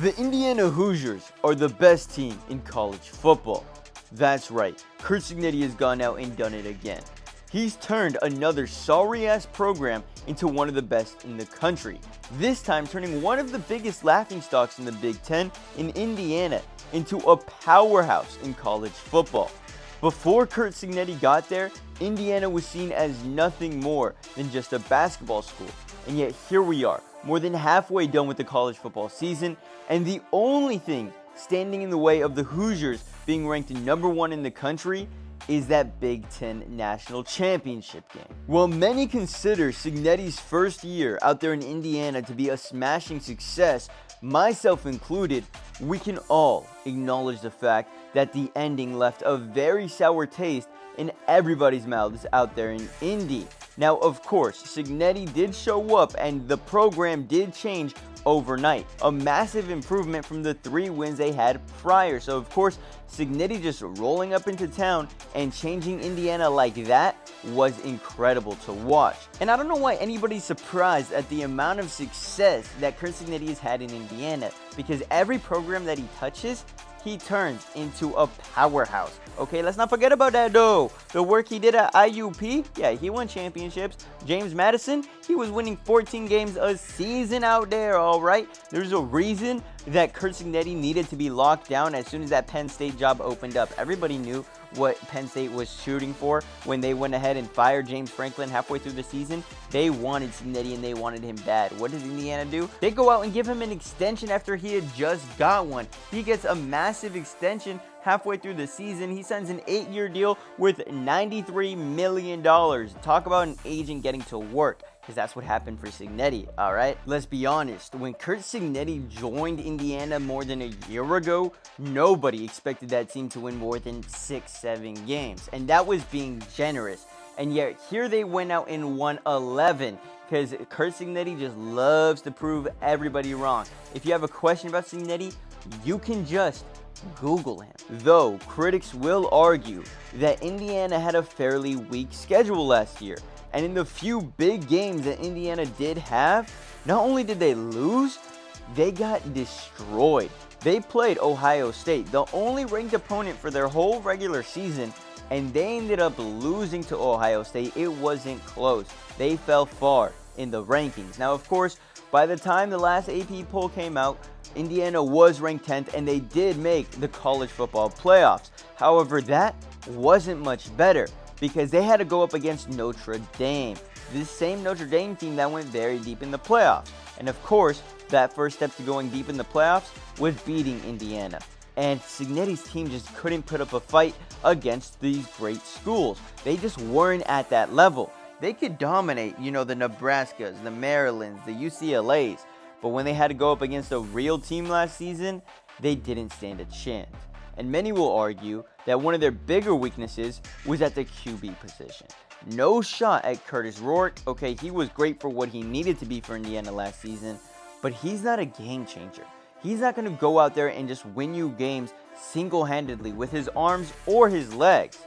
The Indiana Hoosiers are the best team in college football. That's right, Curt Signetti has gone out and done it again. He's turned another sorry-ass program into one of the best in the country. This time turning one of the biggest laughingstocks in the Big Ten in Indiana into a powerhouse in college football. Before Curt Signetti got there, Indiana was seen as nothing more than just a basketball school. And yet here we are, more than halfway done with the college football season, and the only thing standing in the way of the Hoosiers being ranked number one in the country is that Big Ten National Championship game. While many consider Signetti's first year out there in Indiana to be a smashing success, myself included, we can all acknowledge the fact that the ending left a very sour taste in everybody's mouths out there in Indy. Now, of course, Signetti did show up and the program did change overnight. A massive improvement from the 3 wins they had prior. So, of course, Signetti just rolling up into town and changing Indiana like that was incredible to watch. And I don't know why anybody's surprised at the amount of success that Curt Signetti has had in Indiana, because every program that he touches, he turns into a powerhouse. Okay, let's not forget about that though. The work he did at IUP, yeah, he won championships. James Madison, he was winning 14 games a season out there, all right? There's a reason that Curt Signetti needed to be locked down as soon as that Penn State job opened up. Everybody knew what Penn State was shooting for when they went ahead and fired James Franklin halfway through the season. They wanted Signetti and they wanted him bad. What does Indiana do? They go out and give him an extension after he had just got one. He gets a massive extension halfway through the season. He signs an 8-year deal with $93 million. Talk about an agent getting to work, because that's what happened for Signetti, all right? Let's be honest, when Curt Signetti joined Indiana more than a year ago, nobody expected that team to win more than 6-7 games, and that was being generous. And yet here they went out and won 11, because Curt Signetti just loves to prove everybody wrong. If you have a question about Signetti, you can just Google him. Though critics will argue that Indiana had a fairly weak schedule last year, and in the few big games that Indiana did have, not only did they lose, they got destroyed. They played Ohio State, the only ranked opponent for their whole regular season, and they ended up losing to Ohio State. It wasn't close. They fell far in the rankings. Now, of course, by the time the last AP poll came out, Indiana was ranked 10th, and they did make the college football playoffs. However, that wasn't much better, because they had to go up against Notre Dame, this same Notre Dame team that went very deep in the playoffs. And of course, that first step to going deep in the playoffs was beating Indiana. And Signetti's team just couldn't put up a fight against these great schools. They just weren't at that level. They could dominate, the Nebraskas, the Marylands, the UCLAs. But when they had to go up against a real team last season, they didn't stand a chance. And many will argue that one of their bigger weaknesses was at the QB position. No shot at Curtis Rourke. Okay, he was great for what he needed to be for Indiana last season, but he's not a game changer. He's not going to go out there and just win you games single-handedly with his arms or his legs,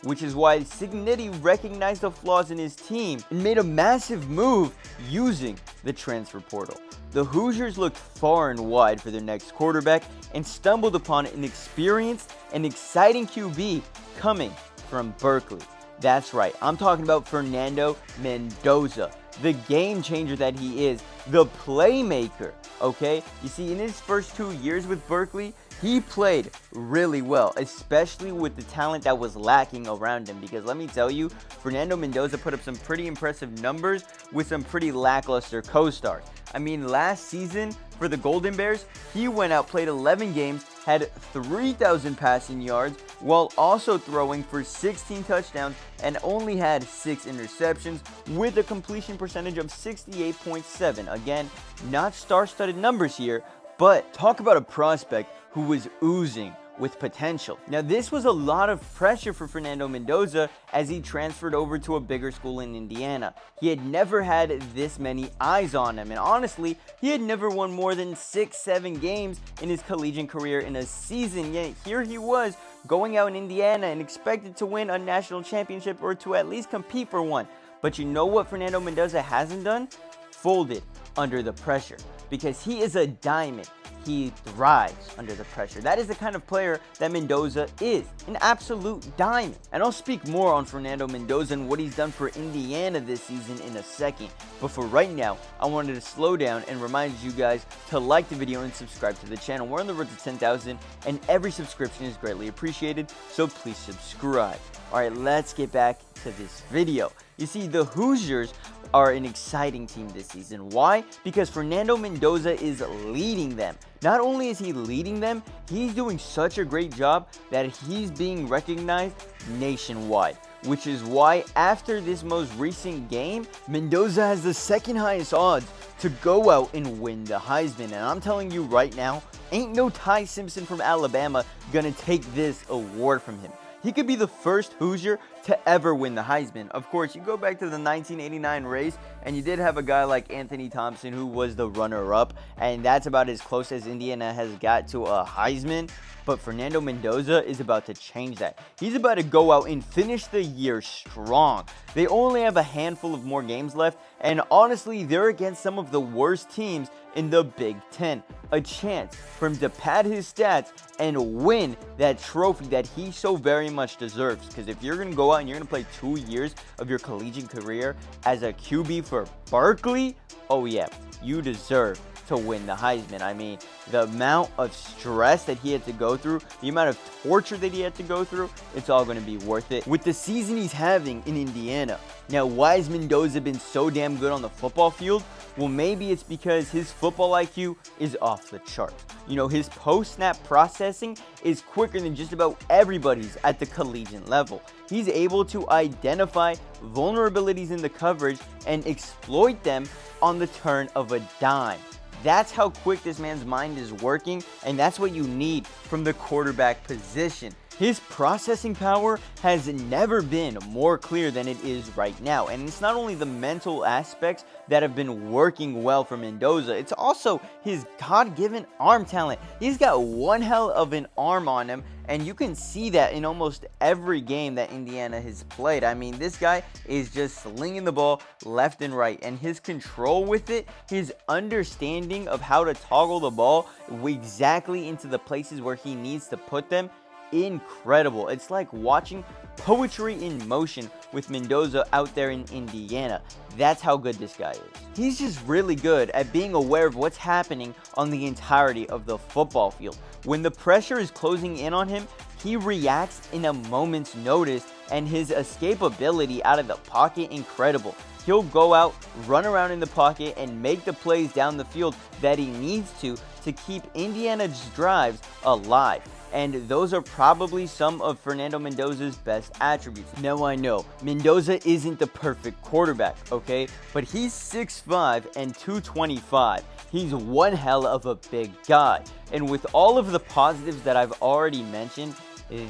which is why Signetti recognized the flaws in his team and made a massive move using the transfer portal. The Hoosiers looked far and wide for their next quarterback and stumbled upon an experienced and exciting QB coming from Berkeley. That's right, I'm talking about Fernando Mendoza, the game changer that he is, the playmaker, okay? You see, in his first 2 years with Berkeley, he played really well, especially with the talent that was lacking around him, because let me tell you, Fernando Mendoza put up some pretty impressive numbers with some pretty lackluster co-stars. I mean, last season for the Golden Bears, he went out, played 11 games, had 3,000 passing yards, while also throwing for 16 touchdowns and only had 6 interceptions with a completion percentage of 68.7. Again, not star-studded numbers here, but talk about a prospect who was oozing with potential. Now, this was a lot of pressure for Fernando Mendoza as he transferred over to a bigger school in Indiana. He had never had this many eyes on him, and honestly, he had never won more than 6-7 games in his collegiate career in a season, yet here he was going out in Indiana and expected to win a national championship or to at least compete for one. But you know what Fernando Mendoza hasn't done? Folded under the pressure. because he is a diamond. He thrives under the pressure. That is the kind of player that Mendoza is, an absolute diamond. And I'll speak more on Fernando Mendoza and what he's done for Indiana this season in a second. But for right now, I wanted to slow down and remind you guys to like the video and subscribe to the channel. We're on the road to 10,000 and every subscription is greatly appreciated, so please subscribe. Alright, let's get back to this video. You see, the Hoosiers are an exciting team this season. Why? Because Fernando Mendoza is leading them. Not only is he leading them, he's doing such a great job that he's being recognized nationwide. Which is why after this most recent game, Mendoza has the second highest odds to go out and win the Heisman. And I'm telling you right now, ain't no Ty Simpson from Alabama gonna take this award from him. He could be the first Hoosier to ever win the Heisman. Of course, you go back to the 1989 race, and you did have a guy like Anthony Thompson who was the runner-up, and that's about as close as Indiana has got to a Heisman. But Fernando Mendoza is about to change that. He's about to go out and finish the year strong. They only have a handful of more games left, and honestly, they're against some of the worst teams in the Big Ten. A chance for him to pad his stats and win that trophy that he so very much deserves. Because if you're going to go out and you're going to play 2 years of your collegiate career as a QB for Berkeley, oh yeah, you deserve to win the Heisman. I mean, the amount of stress that he had to go through, the amount of torture that he had to go through, it's all going to be worth it with the season he's having in Indiana. Now, why has Mendoza been so damn good on the football field? Well, maybe it's because his football IQ is off the charts. You know, his post-snap processing is quicker than just about everybody's at the collegiate level. He's able to identify vulnerabilities in the coverage and exploit them on the turn of a dime. That's how quick this man's mind is working, and that's what you need from the quarterback position. His processing power has never been more clear than it is right now. And it's not only the mental aspects that have been working well for Mendoza, it's also his God-given arm talent. He's got one hell of an arm on him, and you can see that in almost every game that Indiana has played. I mean, this guy is just slinging the ball left and right, and his control with it, his understanding of how to toggle the ball exactly into the places where he needs to put them, incredible. It's like watching poetry in motion with Mendoza out there in Indiana. That's how good this guy is. He's just really good at being aware of what's happening on the entirety of the football field. When the pressure is closing in on him, he reacts in a moment's notice, and his escapability out of the pocket, incredible. He'll go out, run around in the pocket, and make the plays down the field that he needs to keep Indiana's drives alive. And those are probably some of Fernando Mendoza's best attributes. Now, I know Mendoza isn't the perfect quarterback, okay? But he's 6'5" and 225. He's one hell of a big guy. And with all of the positives that I've already mentioned,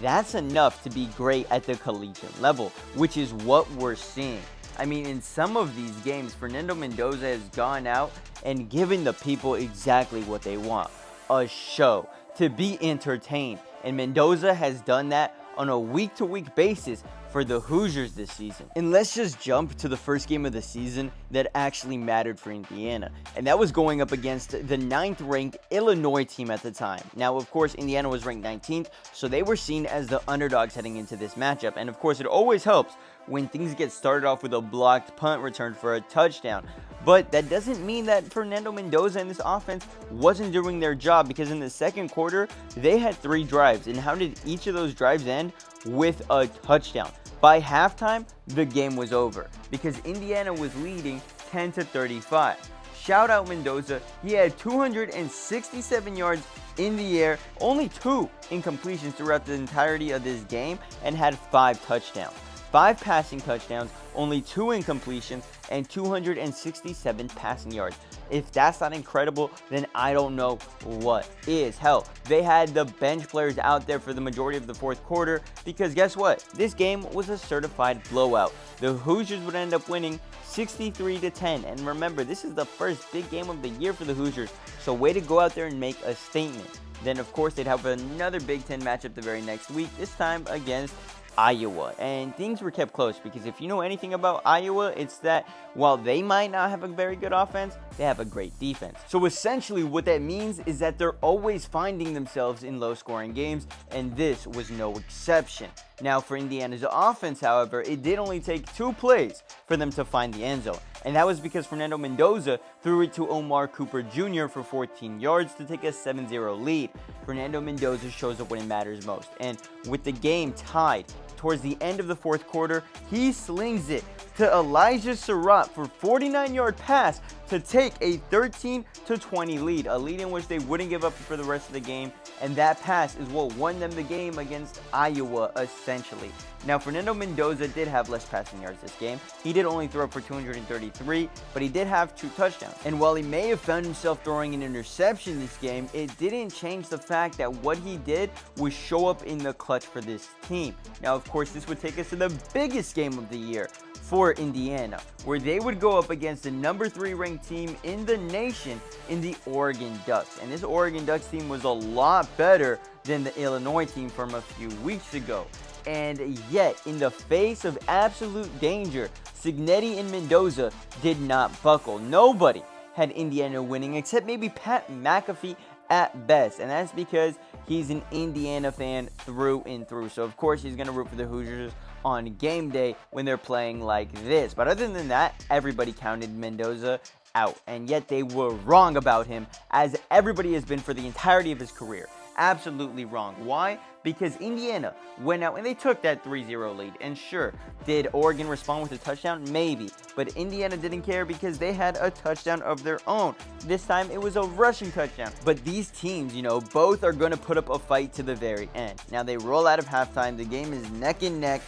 that's enough to be great at the collegiate level, which is what we're seeing. I mean, in some of these games, Fernando Mendoza has gone out and given the people exactly what they want. A show, to be entertained. And Mendoza has done that on a week-to-week basis for the Hoosiers this season. And let's just jump to the first game of the season that actually mattered for Indiana. And that was going up against the 9th-ranked Illinois team at the time. Now, of course, Indiana was ranked 19th, so they were seen as the underdogs heading into this matchup. And of course, it always helps when things get started off with a blocked punt return for a touchdown. But that doesn't mean that Fernando Mendoza and this offense wasn't doing their job, because in the second quarter, they had 3 drives. And how did each of those drives end? With a touchdown. By halftime, the game was over because Indiana was leading 10-35. Shout out Mendoza. He had 267 yards in the air, only 2 incompletions throughout the entirety of this game, and had 5 touchdowns. 5 passing touchdowns, only 2 incompletions, and 267 passing yards. If that's not incredible, then I don't know what is. Hell, they had the bench players out there for the majority of the fourth quarter, because guess what? This game was a certified blowout. The Hoosiers would end up winning 63-10. And remember, this is the first big game of the year for the Hoosiers, so way to go out there and make a statement. Then, of course, they'd have another Big Ten matchup the very next week, this time against Iowa. And things were kept close because if you know anything about Iowa, it's that while they might not have a very good offense, they have a great defense. So essentially what that means is that they're always finding themselves in low-scoring games, and this was no exception. Now for Indiana's offense, however, it did only take 2 plays for them to find the end zone. And that was because Fernando Mendoza threw it to Omar Cooper Jr. for 14 yards to take a 7-0 lead. Fernando Mendoza shows up when it matters most. And with the game tied towards the end of the fourth quarter, he slings it to Elijah Surratt for 49-yard pass to take a 13-20 lead, a lead in which they wouldn't give up for the rest of the game, and that pass is what won them the game against Iowa, essentially. Now, Fernando Mendoza did have less passing yards this game. He did only throw for 233, but he did have 2 touchdowns. And while he may have found himself throwing an interception this game, it didn't change the fact that what he did was show up in the clutch for this team. Now, of course, this would take us to the biggest game of the year for Indiana, where they would go up against the number 3 ranked team in the nation in the Oregon Ducks. And this Oregon Ducks team was a lot better than the Illinois team from a few weeks ago. And yet, in the face of absolute danger, Signetti and Mendoza did not buckle. Nobody had Indiana winning except maybe Pat McAfee at best, and that's because he's an Indiana fan through and through. So of course he's going to root for the Hoosiers on game day when they're playing like this. But other than that, everybody counted Mendoza out, and yet they were wrong about him, as everybody has been for the entirety of his career. Absolutely wrong. Why? Because Indiana went out and they took that 3-0 lead. And sure, did Oregon respond with a touchdown? Maybe. But Indiana didn't care because they had a touchdown of their own. This time it was a rushing touchdown. But these teams, both are going to put up a fight to the very end. Now they roll out of halftime. The game is neck and neck.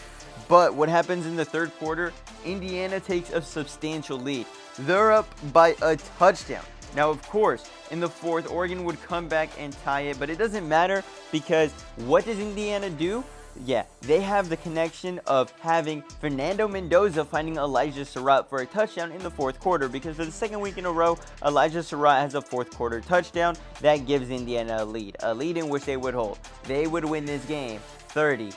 But what happens in the third quarter? Indiana takes a substantial lead. They're up by a touchdown. Now, of course, in the fourth, Oregon would come back and tie it, but it doesn't matter because what does Indiana do? Yeah, they have the connection of having Fernando Mendoza finding Elijah Surratt for a touchdown in the fourth quarter, because for the second week in a row, Elijah Surratt has a fourth quarter touchdown that gives Indiana a lead in which they would hold. They would win this game 30-20.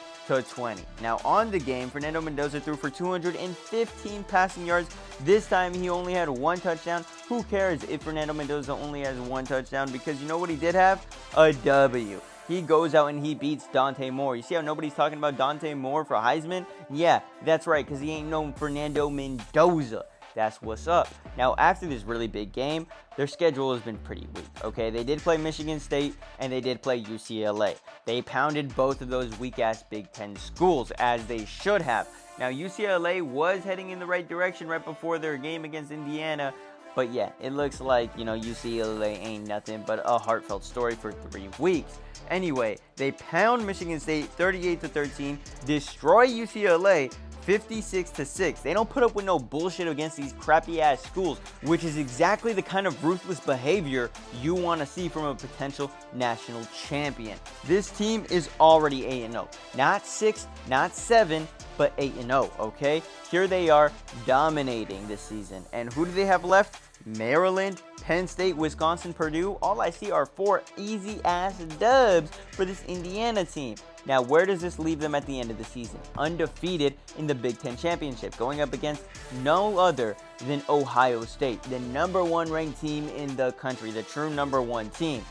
Now on the game, Fernando Mendoza threw for 215 passing yards. This time he only had 1 touchdown. Who cares if Fernando Mendoza only has 1 touchdown? Because you know what he did have? A W. He goes out and he beats Dante Moore. You see how nobody's talking about Dante Moore for Heisman? Yeah, that's right, because he ain't no Fernando Mendoza. That's what's up. Now, after this really big game, their schedule has been pretty weak, okay? They did play Michigan State, and they did play UCLA. They pounded both of those weak-ass Big Ten schools, as they should have. Now, UCLA was heading in the right direction right before their game against Indiana, but yeah, it looks like, UCLA ain't nothing but a heartfelt story for 3 weeks. Anyway, they pound Michigan State 38-13, destroy UCLA 56-6. They don't put up with no bullshit against these crappy ass schools, which is exactly the kind of ruthless behavior you want to see from a potential national champion. This team is already 8-0. Not 6, not 7, but 8-0, okay? Here they are dominating this season. And who do they have left? Maryland, Penn State, Wisconsin, Purdue. All I see are 4 easy ass dubs for this Indiana team. Now, where does this leave them at the end of the season? Undefeated in the Big Ten Championship, going up against no other than Ohio State, the number 1 ranked team in the country, the true number 1 team.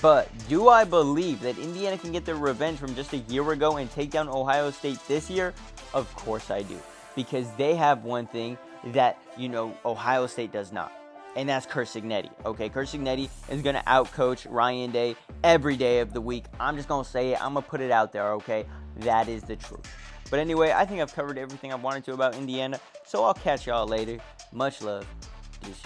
But do I believe that Indiana can get their revenge from just a year ago and take down Ohio State this year? Of course I do, because they have one thing that, Ohio State does not. And that's Curt Signetti, okay? Curt Signetti is going to outcoach Ryan Day every day of the week. I'm just going to say it. I'm going to put it out there, okay? That is the truth. But anyway, I think I've covered everything I wanted to about Indiana, so I'll catch y'all later. Much love. Deuces.